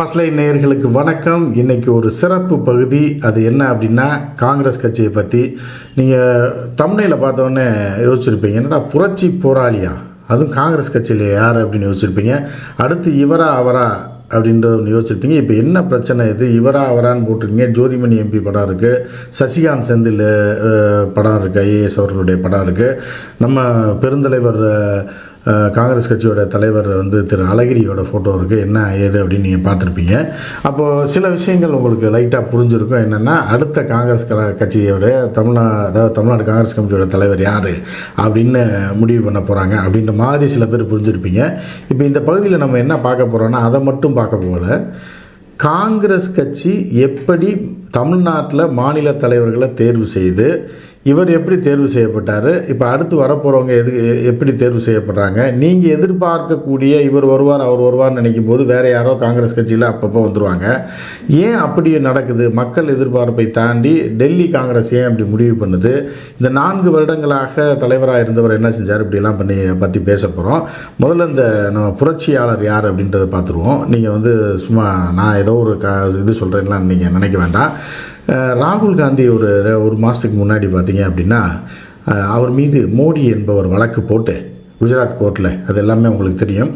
First line நேயர்களுக்கு வணக்கம். இன்றைக்கி ஒரு சிறப்பு பகுதி. அது என்ன அப்படின்னா, காங்கிரஸ் கட்சியை பற்றி. நீங்கள் தமிழில் பார்த்தோன்னே யோசிச்சுருப்பீங்க, என்னடா புரட்சி போராளியா, அதுவும் காங்கிரஸ் கட்சியில் யார் அப்படின்னு யோசிச்சுருப்பீங்க. அடுத்து இவரா அவரா அப்படின்ற ஒன்று யோசிச்சிருப்பீங்க. இப்போ என்ன பிரச்சனை இது, இவரா அவரான்னு போட்டிருக்கீங்க. ஜோதிமணி எம்பி படம் இருக்குது, சசிகாந்த் செந்தில் படம் இருக்குது, ஐஏஎஸ் அவர்களுடைய படம் இருக்குது, நம்ம பெருந்தலைவர் காங்கிரஸ் கட்சியோட தலைவர் திரு அழகிரியோட ஃபோட்டோ இருக்குது. என்ன ஏது அப்படின்னு நீங்கள் பார்த்துருப்பீங்க. அப்போது சில விஷயங்கள் உங்களுக்கு லைட்டாக புரிஞ்சிருக்கும். என்னென்னா, அடுத்த காங்கிரஸ் கட்சியோட தமிழ்நாடு காங்கிரஸ் கமிட்டியோட தலைவர் யார் அப்படின்னு முடிவு பண்ண போகிறாங்க அப்படின்ற மாதிரி சில பேர் புரிஞ்சிருப்பீங்க. இப்போ இந்த பகுதியில் நம்ம என்ன பார்க்க போகிறோன்னா, அதை மட்டும் பார்க்க போகல, காங்கிரஸ் கட்சி எப்படி தமிழ்நாட்டில் மாநில தலைவர்களை தேர்வு செய்து, இவர் எப்படி தேர்வு செய்யப்பட்டார், இப்போ அடுத்து வரப்போகிறவங்க எப்படி தேர்வு செய்யப்படுறாங்க, நீங்கள் எதிர்பார்க்கக்கூடிய இவர் வருவார் அவர் வருவார்னு நினைக்கும் போது வேறு யாரோ காங்கிரஸ் கட்சியில் அப்பப்போ வந்துடுவாங்க. ஏன் அப்படி நடக்குது, மக்கள் எதிர்பார்ப்பை தாண்டி டெல்லி காங்கிரஸ் ஏன் அப்படி முடிவு பண்ணுது, இந்த 4 வருடங்களாக தலைவராக இருந்தவர் என்ன செஞ்சார், இப்படிலாம் பற்றி பேச போகிறோம். முதல்ல இந்த நம்ம புரட்சியாளர் யார் அப்படின்றத பார்த்துருவோம். நீங்கள் சும்மா நான் ஏதோ ஒரு இது சொல்கிறேன்லாம் நீங்கள் நினைக்க வேண்டாம். ராகுல் காந்தி ஒரு மாதத்துக்கு முன்னாடி பார்த்தீங்க அப்படின்னா, அவர் மீது மோடி என்பவர் வழக்கு போட்டு குஜராத் கோர்ட்டில், அது எல்லாமே உங்களுக்கு தெரியும்,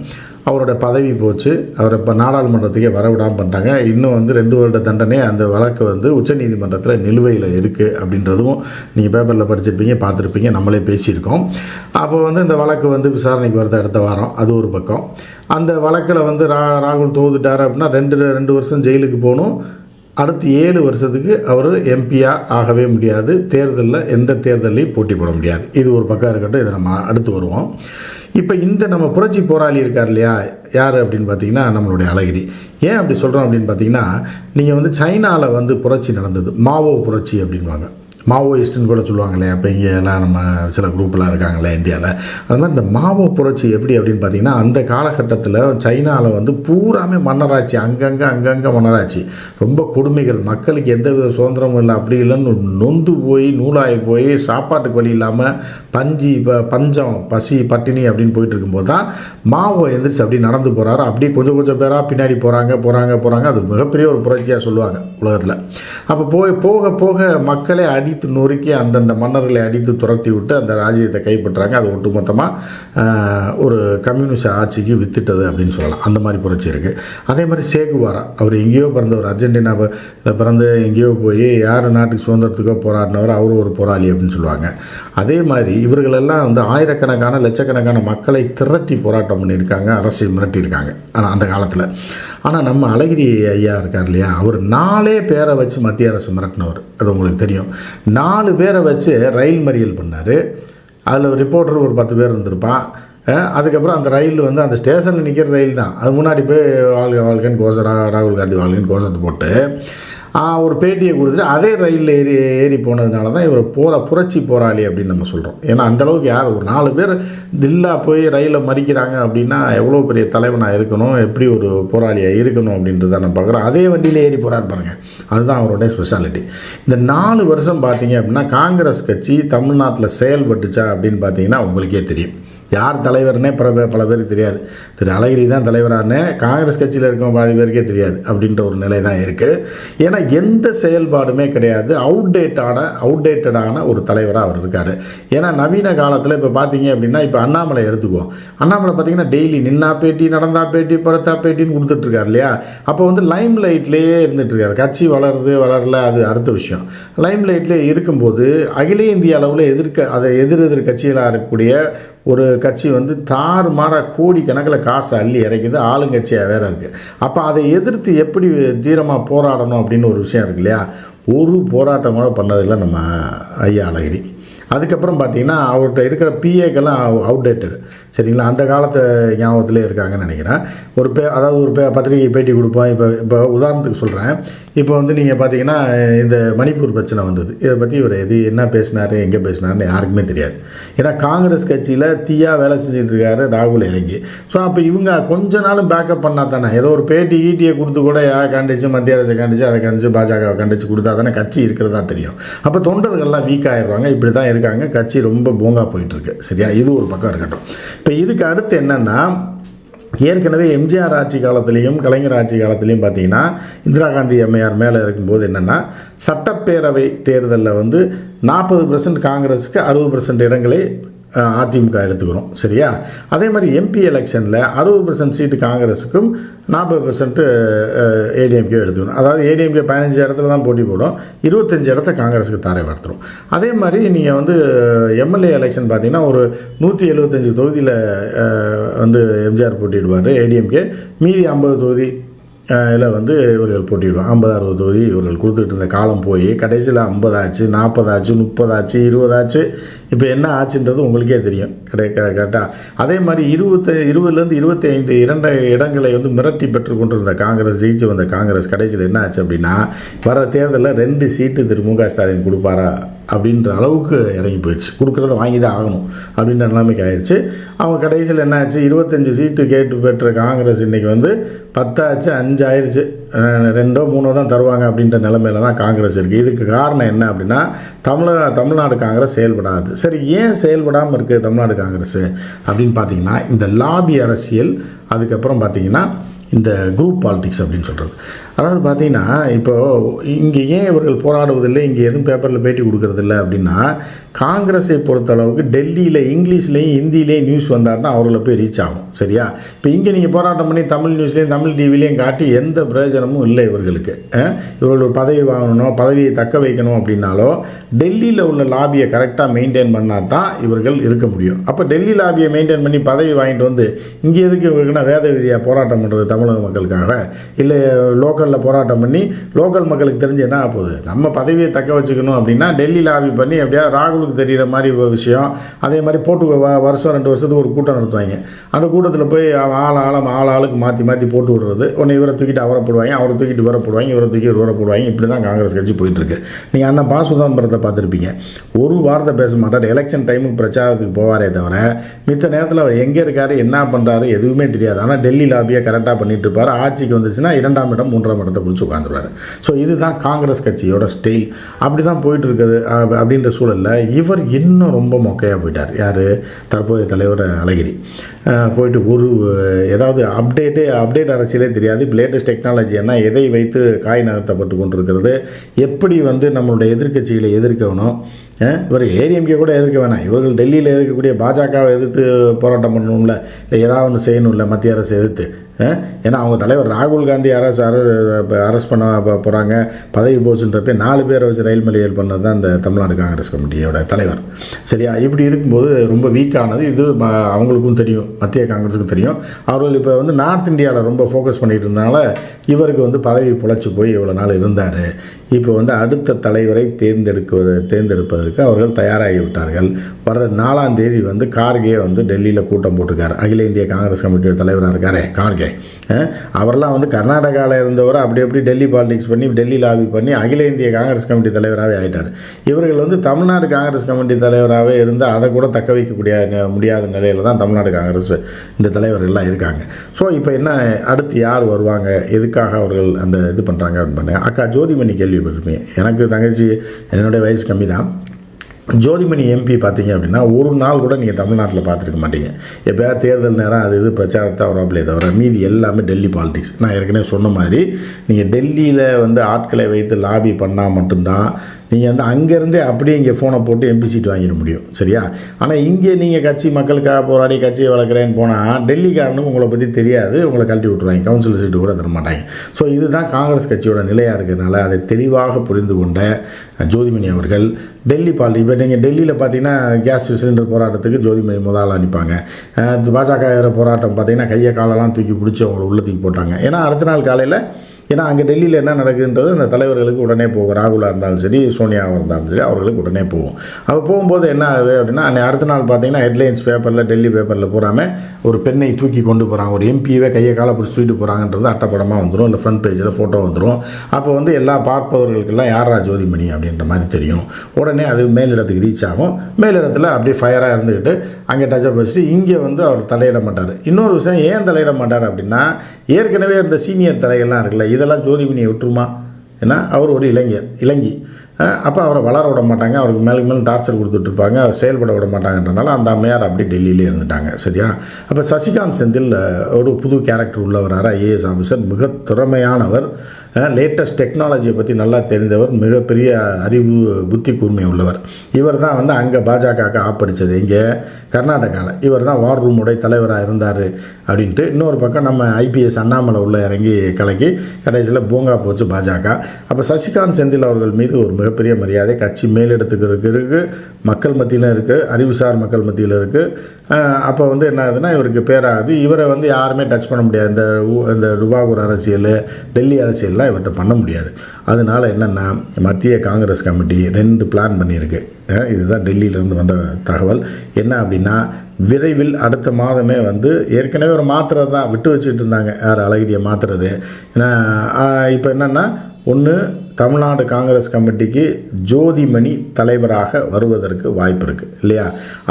அவரோட பதவி போச்சு. அவரை இப்போ நாடாளுமன்றத்துக்கே வரவிடாமல் பண்ணிட்டாங்க. இன்னும் 2 வருட தண்டனை அந்த வழக்கு உச்சநீதிமன்றத்தில் நிலுவையில் இருக்குது அப்படின்றதும் நீங்கள் பேப்பரில் படிச்சிருப்பீங்க, பார்த்துருப்பீங்க, நம்மளே பேசியிருக்கோம். அப்போ இந்த வழக்கு விசாரணைக்கு வருது அடுத்த வாரம். அது ஒரு பக்கம். அந்த வழக்கில் ராகுல் தோதுட்டார் அப்படின்னா 2 வருஷம் ஜெயிலுக்கு போகணும். அடுத்து 7 வருஷத்துக்கு அவர் எம்பியாக ஆகவே முடியாது. தேர்தலில் எந்த தேர்தலையும் போட்டி போட முடியாது. இது ஒரு பக்கம் இருக்கட்டும், இதை நம்ம அடுத்து வருவோம். இப்போ நம்ம புரட்சி போராளி இருக்கார் இல்லையா, யார் அப்படின்னு பார்த்தீங்கன்னா நம்மளுடைய அழகிரி. ஏன் அப்படி சொல்கிறோம் அப்படின்னு பார்த்தீங்கன்னா, நீங்கள் சைனாவில் புரட்சி நடந்தது, மாவோ புரட்சி அப்படின்வாங்க, மாவோயிஸ்ட்டுன்னு கூட சொல்லுவாங்களே. அப்போ இங்கே எல்லாம் நம்ம சில குரூப்லாம் இருக்காங்களே இந்தியாவில். அது மாதிரி இந்த மாவோ புரட்சி எப்படி அப்படின்னு பார்த்தீங்கன்னா, அந்த காலகட்டத்தில் சைனாவில் பூராமே மன்னராட்சி, அங்கங்கே மன்னராட்சி, ரொம்ப கொடுமைகள், மக்களுக்கு எந்த வித சுதந்திரமும் இல்லை, அப்படி இல்லைன்னு நொந்து போய் நூலாகி போய் சாப்பாட்டுக்கு வழி இல்லாமல் பஞ்சம் பசி பட்டினி அப்படின்னு போயிட்டு இருக்கும்போது தான் மாவோ எந்திரிச்சு அப்படி நடந்து போகிறாரு. அப்படியே கொஞ்சம் பேராக பின்னாடி போகிறாங்க. அது மிகப்பெரிய ஒரு புரட்சியாக சொல்லுவாங்க உலகத்தில். அப்போ போக போக மக்களை அடித்து நொறுக்கி அந்தந்த மன்னர்களை அடித்து துரத்தி விட்டு அந்த ராஜ்யத்தை கைப்பற்றாங்க. அது ஒட்டுமொத்தமாக ஒரு கம்யூனிஸ்ட் ஆட்சிக்கு வித்துட்டது அப்படின்னு சொல்லலாம். அந்த மாதிரி புரட்சி இருக்குது. அதே மாதிரி சேகுவாரா, அவர் எங்கேயோ பிறந்தவர், அர்ஜென்டினாவில் பிறந்து எங்கேயோ போய் யார் நாட்டுக்கு சுதந்திரத்துக்கோ போராடினவர், அவர் ஒரு போராளி அப்படின்னு சொல்லுவாங்க. அதே மாதிரி இவர்களெல்லாம் ஆயிரக்கணக்கான லட்சக்கணக்கான மக்களை திரட்டி போராட்டம் பண்ணியிருக்காங்க, அரசை மிரட்டியிருக்காங்க. ஆனால் அந்த காலத்தில் நம்ம அழகிரி ஐயா இருக்கார் இல்லையா, அவர் 4 பேரை வச்சு மத்திய அரசு மிரட்டினவர். அது உங்களுக்கு தெரியும். 4 பேரை வச்சு ரயில் மறியல் பண்ணார். அதில் ரிப்போர்ட்டர் ஒரு 10 பேர் இருந்திருப்பான். அதுக்கப்புறம் அந்த ரயில் அந்த ஸ்டேஷனில் நிற்கிற ரயில் தான். அது முன்னாடி போய் வாழ்கன்னு ராகுல் காந்தி வாழ்கன்னு கோஷத்தை போட்டு ஒரு பேட்டியை கொடுத்துட்டு அதே ரயிலில் ஏறி போனதுனால தான் இவர் புரட்சி போராளி அப்படின்னு நம்ம சொல்கிறோம். ஏன்னா அந்தளவுக்கு யார் ஒரு 4 பேர் தில்லாக போய் ரயிலில் மறிக்கிறாங்க அப்படின்னா எவ்வளோ பெரிய தலைவனாக இருக்கணும், எப்படி ஒரு போராளியாக இருக்கணும் அப்படின்றத நம்ம பார்க்குறோம். அதே வண்டியில் ஏறி போகிறார் பாருங்கள், அதுதான் அவருடைய ஸ்பெஷாலிட்டி. இந்த 4 வருஷம் பார்த்தீங்க அப்படின்னா காங்கிரஸ் கட்சி தமிழ்நாட்டில் செயல்பட்டுச்சா அப்படின்னு பார்த்தீங்கன்னா உங்களுக்கே தெரியும். யார் தலைவர்னே பல பேருக்கு தெரியாது. திரு அழகிரி தான் தலைவரானே காங்கிரஸ் கட்சியில் இருக்கவங்க பாதி பேருக்கே தெரியாது அப்படின்ற ஒரு நிலை தான் இருக்குது. ஏன்னா எந்த செயல்பாடுமே கிடையாது. அவுடேட்டடான ஒரு தலைவராக அவர் இருக்கார். ஏன்னா நவீன காலத்தில் இப்போ பார்த்தீங்க அப்படின்னா, இப்போ அண்ணாமலை எடுத்துக்குவோம். அண்ணாமலை பார்த்தீங்கன்னா டெய்லி நின்னா பேட்டி, நடந்தா பேட்டி, படுத்தா பேட்டின்னு கொடுத்துட்ருக்காரு இல்லையா. அப்போ லைம் லைட்லேயே இருந்துகிட்ருக்காரு. கட்சி வளரல அது அடுத்த விஷயம். லைம் லைட்லேயே இருக்கும்போது அகில இந்திய அளவில் எதிர் கட்சிகளாக இருக்கக்கூடிய ஒரு கட்சி தாறுமாறாக கோடிக்கணக்கில் காசு அள்ளி இறக்கிது, ஆளுங்கட்சியாக வேறு இருக்குது. அப்போ அதை எதிர்த்து எப்படி தீரமாக போராடணும் அப்படின்னு ஒரு விஷயம் இருக்கு இல்லையா. ஒரு போராட்டம் கூட பண்ணதில்லை நம்ம ஐயா அழகிரி. அதுக்கப்புறம் பார்த்தீங்கன்னா அவர்கிட்ட இருக்கிற பிஏக்கெல்லாம் அவுடேட்டடு, சரிங்களா. அந்த காலத்து ஞாபகத்திலே இருக்காங்கன்னு நினைக்கிறேன். ஒரு பத்திரிகை பேட்டி கொடுப்போம். இப்போ உதாரணத்துக்கு சொல்கிறேன். இப்போ நீங்கள் பார்த்தீங்கன்னா இந்த மணிப்பூர் பிரச்சனை வந்தது. இதை பற்றி இவர் என்ன பேசினார், எங்கே பேசினார்னு யாருக்குமே தெரியாது. ஏன்னா காங்கிரஸ் கட்சியில் தீயாக வேலை செஞ்சிட்ருக்காரு ராகுல் இறங்கி. ஸோ அப்போ இவங்க கொஞ்ச நாளும் பேக்கப் பண்ணால் தானே, ஏதோ ஒரு ஈட்டியை கொடுத்து கூட யாரை கண்டிச்சு, மத்திய அரசை கண்டிச்சு, அதை கண்டிச்சு, பாஜகவை கண்டிச்சு கொடுத்தா தானே கட்சி இருக்கிறதா தெரியும். அப்போ தொண்டர்கள்லாம் வீக் ஆகிடுவாங்க. இப்படி தான் இருக்காங்க, கட்சி ரொம்ப போங்கா போயிட்டுருக்கு, சரியா. இது ஒரு பக்கம் இருக்கட்டும். இப்போ இதுக்கு அடுத்து என்னென்னா, ஏற்கனவே எம்ஜிஆர் ஆட்சி காலத்திலையும் கலைஞர் ஆட்சி காலத்திலையும் பார்த்தீங்கன்னா இந்திரா காந்தி அம்மையார் மேலே இருக்கும்போது என்னென்னா சட்டப்பேரவை தேர்தலில் வந்து 40% காங்கிரஸுக்கு 60% இடங்களை அதிமுக எடுத்துக்கிறோம். சரியா? அதே மாதிரி எம்பி எலெக்ஷனில் 60% சீட்டு காங்கிரஸுக்கும் 40% ஏடிஎம்கே எடுத்துக்கணும். அதாவது ஏடிஎம்கே 15 இடத்துல தான் போட்டி போடும், 25 இடத்த காங்கிரஸுக்கு தாரை வார்த்துரும். அதே மாதிரி நீங்கள் வந்து எம்எல்ஏ எலெக்ஷன் பார்த்தீங்கன்னா ஒரு 175 தொகுதியில் வந்து எம்ஜிஆர் போட்டிடுவார் ஏடிஎம்கே, மீதி 50 தொகுதி வந்து இவர்கள் போட்டிடுவாங்க. 50-60 தொகுதி இவர்கள் கொடுத்துட்டு இருந்த காலம் போய் கடைசியில் 50 ஆச்சு, 40 ஆச்சு, 30 ஆச்சு, 20 ஆச்சு. இப்போ என்ன ஆச்சுன்றது உங்களுக்கே தெரியும் கரெக்டாக. அதே மாதிரி 20லேருந்து 25 இடங்களை வந்து மிரட்டி பெற்று கொண்டிருந்த காங்கிரஸ், ஜெயிச்சு வந்த காங்கிரஸ் கடைசியில் என்ன ஆச்சு அப்படின்னா, வர தேர்தலில் 2 சீட்டு திரு மு க ஸ்டாலின் கொடுப்பாரா அப்படின்ற அளவுக்கு இறங்கி போயிடுச்சு. கொடுக்குறத வாங்கி தான் ஆகணும் அப்படின்ற நிலைமைக்கு ஆயிடுச்சு. அவங்க கடைசியில் என்ன ஆச்சு, 25 சீட்டு கேட்டு பெற்ற காங்கிரஸ் இன்றைக்கி வந்து 10 ஆச்சு, 5 ஆயிடுச்சு, 2 3 தான் தருவாங்க அப்படின்ற நிலைமையில தான் காங்கிரஸ் இருக்குது. இதுக்கு காரணம் என்ன அப்படின்னா, தமிழ்நாடு காங்கிரஸ் செயல்படாது. சரி, ஏன் செயல்படாமல் இருக்குது தமிழ்நாடு காங்கிரஸ் அப்படின்னு பார்த்தீங்கன்னா, இந்த லாபி அரசியல், அதுக்கப்புறம் பார்த்தீங்கன்னா இந்த குரூப் பாலிடிக்ஸ் அப்படின்னு சொல்கிறது. அதாவது பார்த்தீங்கன்னா இப்போது இங்கே ஏன் இவர்கள் போராடுவதில்லை, இங்கே எதுவும் பேப்பரில் பேட்டி கொடுக்கறதில்ல அப்படின்னா, காங்கிரஸை பொறுத்தளவுக்கு டெல்லியில் இங்கிலீஷ்லேயும் ஹிந்திலேயும் நியூஸ் வந்தால் தான் அவர்களை போய் ரீச் ஆகும். சரியா? இப்போ இங்கே நீங்கள் போராட்டம் பண்ணி தமிழ் நியூஸ்லேயும் தமிழ் டிவிலையும் காட்டி எந்த பிரயோஜனமும் இல்லை இவர்களுக்கு. இவர்கள் ஒரு பதவி வாங்கணும், பதவியை தக்க வைக்கணும் அப்படின்னாலோ டெல்லியில் உள்ள லாபியை கரெக்டாக மெயின்டைன் பண்ணால் தான் இவர்கள் இருக்க முடியும். அப்போ டெல்லி லாபியை மெயின்டைன் பண்ணி பதவி வாங்கிட்டு வந்து இங்கே எதுக்கு இவர்களுக்குன்னா வேத விதியாக போராட்டம் பண்ணுறது தமிழக மக்களுக்காக, இல்லை லோக்கலில் போராட்டம் பண்ணி லோக்கல் மக்களுக்கு தெரிஞ்சு என்ன போகுது, நம்ம பதவியை தக்க வச்சுக்கணும் அப்படின்னா டெல்லி லாபி பண்ணி அப்படியே ராகுலுக்கு தெரிகிற மாதிரி ஒரு விஷயம். அதே மாதிரி போட்டு வருஷம் 2 வருஷத்துக்கு ஒரு கூட்டம் நடத்துவாங்க. அந்த கூட்டத்தில் போய் ஆளுக்கு மாற்றி போட்டு விடுறது. ஒன்று இவரை தூக்கிட்டு அவரை போடுவாங்க, அவரை தூக்கிட்டு இவரை போடுவாங்க, இவரை தூக்கி இவரை போடுவாங்க. இப்படி தான் காங்கிரஸ் கட்சி போயிட்டுருக்கு. நீங்கள் அண்ணன் ப. சிதம்பரத்தை பார்த்துருப்பீங்க, ஒரு வார்த்தை பேச மாட்டார். எலெக்ஷன் டைமுக்கு பிரச்சாரத்துக்கு போவாரே தவிர மித்த நேரத்தில் அவர் எங்கே இருக்கார், என்ன பண்ணுறாரு எதுவுமே தெரியாது. ஆனால் டெல்லி லாபியை கரெக்டாக பண்ணிட்டு இருப்பார். ஆட்சிக்கு வந்துச்சுன்னா 2ஆம் இடம் 3ஆம் இடத்தை பிடிச்சி உட்காந்துருவார். ஸோ இதுதான் காங்கிரஸ் கட்சியோட ஸ்டைல். அப்படி தான் போயிட்டு இருக்குது. அப்படின்ற சூழலில் இவர் இன்னும் ரொம்ப மொக்கையாக போயிட்டார். யார்? தற்போதைய தலைவர் அழகிரி போயிட்டு ஒரு ஏதாவது அப்டேட் அரசியலே தெரியாது. இப்போ லேட்டஸ்ட் டெக்னாலஜி என்ன, எதை வைத்து காய் நகர்த்தப்பட்டு கொண்டிருக்கிறது, எப்படி வந்து நம்மளுடைய எதிர்க்கட்சிகளை எதிர்க்கணும். இவர் ஏடிஎம்கே கூட எதிர்க்க வேணாம், இவர்கள் டெல்லியில் இருக்கக்கூடிய பாஜகவை எதிர்த்து போராட்டம் பண்ணணும்ல, இல்லை ஏதாவது ஒன்று செய்யணும்ல மத்திய அரசு எதிர்த்து. ஏன்னா அவங்க தலைவர் ராகுல் காந்தி அரெஸ்ட் பண்ண போகிறாங்க, பதவி போச்சுன்றப்ப 4 பேரை வச்சு ரயில் மறியல் பண்ணது தான் இந்த தமிழ்நாடு காங்கிரஸ் கமிட்டியோட தலைவர். சரியா? இப்படி இருக்கும்போது ரொம்ப வீக்கானது இது. அவங்களுக்கும் தெரியும், மத்திய காங்கிரஸுக்கும் தெரியும். அவர்கள் இப்போ வந்து நார்த் இந்தியாவில் ரொம்ப ஃபோக்கஸ் பண்ணிகிட்டு இருந்தனால இவருக்கு வந்து பதவி புழைச்சி போய் இவ்வளோ நாள் இருந்தார். இப்போ வந்து அடுத்த தலைவரை தேர்ந்தெடுப்பதற்கு அவர்கள் தயாராகி விட்டார்கள். வர 4ஆம் தேதி வந்து கார்கே வந்து டெல்லியில் கூட்டம் போட்டிருக்காரு. அகில இந்திய காங்கிரஸ் கமிட்டியோட தலைவராக இருக்காரே கார்கே, அவரெல்லாம் வந்து கர்நாடகாவில் இருந்தவரை அப்படி டெல்லி பாலிடிக்ஸ் பண்ணி டெல்லி லாபி பண்ணி அகில இந்திய காங்கிரஸ் கமிட்டி தலைவராகவே ஆகிட்டார். இவர்கள் வந்து தமிழ்நாடு காங்கிரஸ் கமிட்டி தலைவராகவே இருந்து அதை கூட தக்க வைக்க முடியாத நிலையில் தான் தமிழ்நாடு காங்கிரஸ் இந்த தலைவர்கள்லாம் இருக்காங்க. ஸோ இப்போ என்ன, அடுத்து யார் வருவாங்க, எதுக்காக அவர்கள் அந்த இது பண்ணுறாங்க அப்படின்னு பண்ணேன். அக்கா ஜோதிமணி கேள்விப்பட்டிருப்பீங்க. எனக்கு தங்கச்சி என்னுடைய வயசு கம்மி தான். ஜோதிமணி எம்பி பார்த்தீங்க அப்படின்னா ஒரு நாள் கூட நீங்கள் தமிழ்நாட்டில் பார்த்துருக்க மாட்டீங்க. எப்போ தேர்தல் நேரம் அது இது பிரச்சாரத்தை வராப்பிலே தவிர மீதி எல்லாமே டெல்லி பாலிடிக்ஸ். நான் ஏற்கனவே சொன்ன மாதிரி நீங்கள் டெல்லியில் வந்து ஆட்களை வைத்து லாபி பண்ணால் மட்டும்தான் நீங்கள் வந்து அங்கேருந்தே அப்படியே இங்கே ஃபோனை போட்டு எம்பி சீட் வாங்கிட முடியும். சரியா? ஆனால் இங்கே நீங்கள் கட்சி மக்களுக்காக போராடி கட்சியை வளர்க்குறேன்னு போனால் டெல்லிக்காரனுக்கு உங்களை பற்றி தெரியாது, உங்களை கழட்டி விட்டுருவாங்க, கவுன்சிலர் சீட்டு கூட தர மாட்டாங்க. ஸோ இதுதான் காங்கிரஸ் கட்சியோட நிலையாக இருக்கிறதுனால அதை தெளிவாக புரிந்து கொண்ட ஜோதிமணி அவர்கள் டெல்லி இப்போ நீங்கள் டெல்லியில் பார்த்தீங்கன்னா கேஸ் சிலிண்டர் போராட்டத்துக்கு ஜோதிமணி முதல்ல அனுப்பாங்க. பாஜக போராட்டம் பார்த்தீங்கன்னா கையை காலெல்லாம் தூக்கி பிடிச்சி அவங்களை உள்ள தூக்கி போட்டாங்க. ஏன்னா அடுத்த நாள் காலையில், ஏன்னா அங்கே டெல்லியில் என்ன நடக்குதுன்றது அந்த தலைவர்களுக்கு உடனே போகும். ராகுலாக இருந்தாலும் சரி, சோனியாவாக இருந்தாலும் சரி, அவர்களுக்கு உடனே போகும். அப்போ போகும்போது என்ன ஆகுது அப்படின்னா, அடுத்த நாள் பார்த்தீங்கன்னா ஹெட்லைன்ஸ் பேப்பரில், டெல்லி பேப்பரில் போகாமல் ஒரு பெண்ணை தூக்கி கொண்டு போகிறாங்க, ஒரு எம்பியவே கையை காலை பிடிச்சி தூக்கிட்டு போகிறாங்கன்றது அட்டப்படமாக வந்துடும், இல்லை ஃப்ரண்ட் பேஜில் ஃபோட்டோ வந்துடும். அப்போ வந்து எல்லா பார்ப்பவர்களுக்கெல்லாம் யாரா ஜோதிமணி அப்படின்ற மாதிரி தெரியும். உடனே அது மேலிடத்துக்கு ரீச் ஆகும். மேலிடத்தில் அப்படியே ஃபயராக இருந்துக்கிட்டு அங்கே டச்சப் வச்சுட்டு இங்கே வந்து அவர் தலையிட மாட்டார். இன்னொரு விஷயம், ஏன் தலையிட மாட்டார் அப்படின்னா, ஏற்கனவே இருந்த சீனியர் தலைகள்லாம் இருக்குல்ல, இதெல்லாம் ஜோதிமணியை விட்டுருமா? ஏன்னா அவர் ஒரு இளைஞி. அப்போ அவரை வளர விட மாட்டாங்க, அவருக்கு மேலும் மேலும் டார்ச்சர் கொடுத்துட்ருப்பாங்க, அவர் செயல்பட விட மாட்டாங்கன்றனால அந்த அம்மையார் அப்படி டெல்லியிலே இருந்துட்டாங்க. சரியா? அப்போ சசிகாந்த் செந்தில் ஒரு புது கேரக்டர் உள்ளவராக ஐஏஎஸ் ஆஃபீஸர், மிக திறமையானவர், லேட்டஸ்ட் டெக்னாலஜியை பற்றி நல்லா தெரிந்தவர், மிகப்பெரிய அறிவு புத்தி கூர்மை உள்ளவர். இவர் தான் வந்து அங்கே பாஜகவுக்கு ஆப்படித்தது, இங்கே கர்நாடகாவில் இவர் தான் வார் ரூமுடைய தலைவராக இருந்தார் அப்படின்ட்டு. இன்னொரு பக்கம் நம்ம ஐபிஎஸ் அண்ணாமலை உள்ள இறங்கி கலக்கி கடைசியில் பூங்கா போச்சு பாஜக. அப்போ சசிகாந்த் செந்தில் அவர்கள் மீது ஒரு மிகப்பெரிய மரியாதை கட்சி மேலிடத்துக்கு இருக்குது, மக்கள் மத்தியிலும் இருக்குது, அறிவுசார் மக்கள் மத்தியில் இருக்குது. அப்போ வந்து என்ன ஆகுதுன்னா இவருக்கு பேராகுது. இவரை வந்து யாருமே டச் பண்ண முடியாது. இந்த ருபாகூர் அரசியல், டெல்லி அரசியல்லாம் இவர்கிட்ட பண்ண முடியாது. அதனால் என்னென்னா மத்திய காங்கிரஸ் கமிட்டி 2 பிளான் பண்ணியிருக்கு. இதுதான் டெல்லியிலேருந்து வந்த தகவல். என்ன அப்படின்னா விரைவில் அடுத்த மாதமே வந்து ஏற்கனவே ஒரு மாத்திரை தான் விட்டு வச்சுட்டு இருந்தாங்க, யார் அழகிரியை மாற்றுறது. ஏன்னா இப்போ என்னென்னா ஒன்று தமிழ்நாடு காங்கிரஸ் கமிட்டிக்கு ஜோதிமணி தலைவராக வருவதற்கு வாய்ப்பு இருக்குது இல்லையா?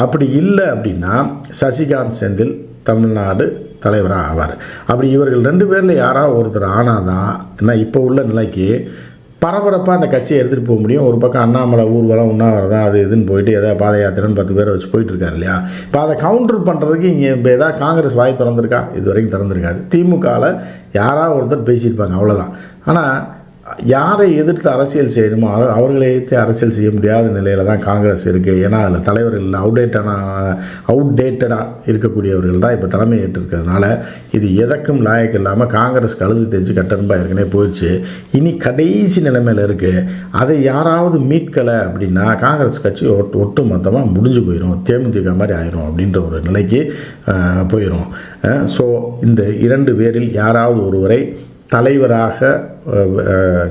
அப்படி இல்லை அப்படின்னா சசிகாந்த் செந்தில் தமிழ்நாடு தலைவராக ஆவார். அப்படி இவர்கள் 2 பேரில் யாராவது ஒருத்தர் ஆனால் தான் ஏன்னா இப்போ உள்ள நிலைக்கு பரபரப்பாக அந்த கட்சியை எடுத்துகிட்டு போக முடியும். ஒரு பக்கம் அண்ணாமலை ஊர்வலம் உண்ணாவிரதம் அது இதுன்னு போயிட்டு எதாவது பாத யாத்திரைன்னு 10 பேரை வச்சு போயிட்டுருக்காரு இல்லையா? இப்போ அதை கவுண்டர் பண்ணுறதுக்கு இங்கே இப்போ எதாவது காங்கிரஸ் வாய் திறந்துருக்கா? இது வரைக்கும் திறந்துருக்காது. திமுகவில் யாராவது ஒருத்தர் பேசியிருப்பாங்க, அவ்வளோதான். ஆனால் யாரை எதிர்த்து அரசியல் செய்யணுமோ அவர்களை எதிர்த்து அரசியல் செய்ய முடியாத நிலையில் தான் காங்கிரஸ் இருக்குது. ஏன்னா அதில் தலைவர்கள் அவுடேட்டடாக இருக்கக்கூடியவர்கள் தான் இப்போ தலைமை ஏற்றிருக்கிறதுனால இது எதற்கும் லாயக்கு இல்லாமல் காங்கிரஸ் கழுது தெரிஞ்சு கட்டரும்பா ஏற்கனவே போயிடுச்சு. இனி கடைசி நிலைமையில் இருக்குது. அதை யாராவது மீட்கலை அப்படின்னா காங்கிரஸ் கட்சி ஒட்டு மொத்தமாக முடிஞ்சு போயிடும், தேமுதிக மாதிரி ஆயிரும் அப்படின்ற ஒரு நிலைக்கு போயிடும். ஸோ இந்த 2 பேரில் யாராவது ஒருவரை தலைவராக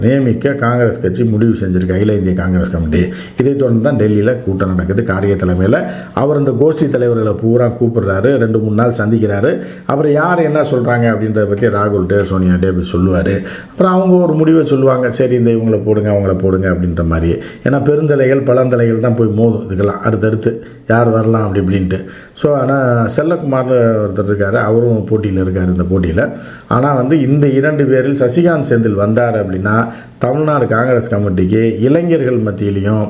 நியமிக்க காங்கிரஸ் கட்சி முடிவு செஞ்சுருக்கு, அகில இந்திய காங்கிரஸ் கமிட்டி. இதை தொடர்ந்து தான் டெல்லியில் கூட்டம் நடக்குது. காரிய தலைமையில் அவர் இந்த கோஷ்டி தலைவர்களை பூரா கூப்பிடுறாரு, 2-3 நாள் சந்திக்கிறாரு. அப்புறம் யார் என்ன சொல்கிறாங்க அப்படின்றத பற்றி ராகுல்கிட்ட சோனியாட்டே அப்படி சொல்லுவார். அப்புறம் அவங்க ஒரு முடிவை சொல்லுவாங்க, சரி இந்த இவங்களை போடுங்க அவங்கள போடுங்க அப்படின்ற மாதிரி. ஏன்னா பெருந்தலைகள் பழந்தலைகள் தான் போய் மோதும் இதுக்கெல்லாம் அடுத்தடுத்து யார் வரலாம் அப்படி இப்படின்ட்டு. ஸோ ஆனால் செல்லக்குமார் ஒருத்தர் இருக்கார், அவரும் போட்டியில் இருக்கார் இந்த போட்டியில். ஆனால் வந்து இந்த 2 பேரில் சசிகாந்த் செந்தில் வந்தார் அப்படின்னா தமிழ்நாடு காங்கிரஸ் கமிட்டிக்கு இளைஞர்கள் மத்தியிலையும்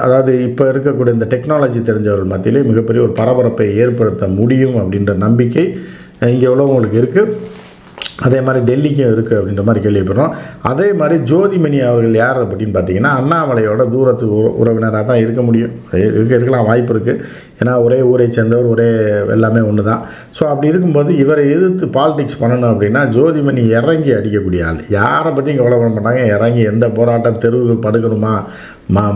அதாவது இப்போ இருக்கக்கூடிய இந்த டெக்னாலஜி தெரிஞ்சவர்கள் மத்தியிலையும் மிகப்பெரிய ஒரு பரபரப்பை ஏற்படுத்த முடியும் அப்படின்ற நம்பிக்கை இங்கே உள்ளவங்களுக்கு இருக்குது. அதே மாதிரி டெல்லிக்கும் இருக்குது அப்படின்ற மாதிரி கேள்விப்படுறோம். அதே மாதிரி ஜோதிமணி அவர்கள் யார் அப்படின்னு பார்த்தீங்கன்னா அண்ணாமலையோட தூரத்து உறவினராக தான் இருக்க முடியும், இருக்கலாம் வாய்ப்பு இருக்குது. ஏன்னா ஒரே ஊரை சேர்ந்தவர், ஒரே எல்லாமே ஒன்று தான். ஸோ அப்படி இருக்கும்போது இவரை எதிர்த்து பாலிடிக்ஸ் பண்ணணும் அப்படின்னா ஜோதிமணி இறங்கி அடிக்கக்கூடிய ஆள். யாரை பற்றியும் கவலைப்பட மாட்டாங்க. இறங்கி எந்த போராட்டம் தெருவுகள் படுக்கணுமா,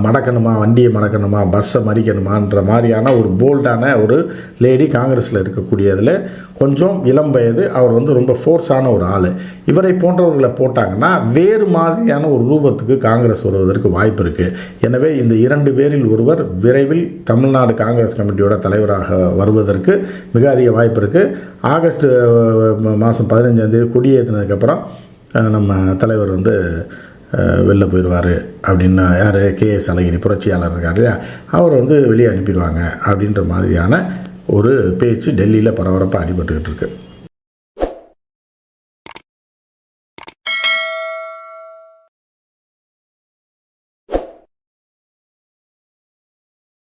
மடக்கணுமா, வண்டியை மடக்கணுமா, பஸ்ஸை மறிக்கணுமான்ற மாதிரியான ஒரு போல்டான ஒரு லேடி காங்கிரஸில் இருக்கக்கூடியதில் கொஞ்சம் இளம் வயது. அவர் வந்து ரொம்ப ஃபோர்ஸான ஒரு ஆள். இவரை போன்றவர்களை போட்டாங்கன்னா வேறு மாதிரியான ஒரு ரூபத்துக்கு காங்கிரஸ் வருவதற்கு வாய்ப்பு இருக்குது. எனவே இந்த 2 பேரில் ஒருவர் விரைவில் தமிழ்நாடு காங்கிரஸ் கமிட்டியோட தலைவராக வருவதற்கு மிக அதிக வாய்ப்பு இருக்குது. ஆகஸ்ட் மாதம் 15ஆம் தேதி கொடியேற்றினதுக்கப்புறம் நம்ம தலைவர் வந்து வெளில போயிடுவார் அப்படின்னு யார் கேஎஸ் அழகிரி புரட்சியாளர் இருக்கார் இல்லையா, அவர் வந்து வெளியே அனுப்பிடுவாங்க அப்படின்ற மாதிரியான ஒரு பேச்சு டெல்லியில் பரபரப்பாக அடிபட்டுக்கிட்டு இருக்குது.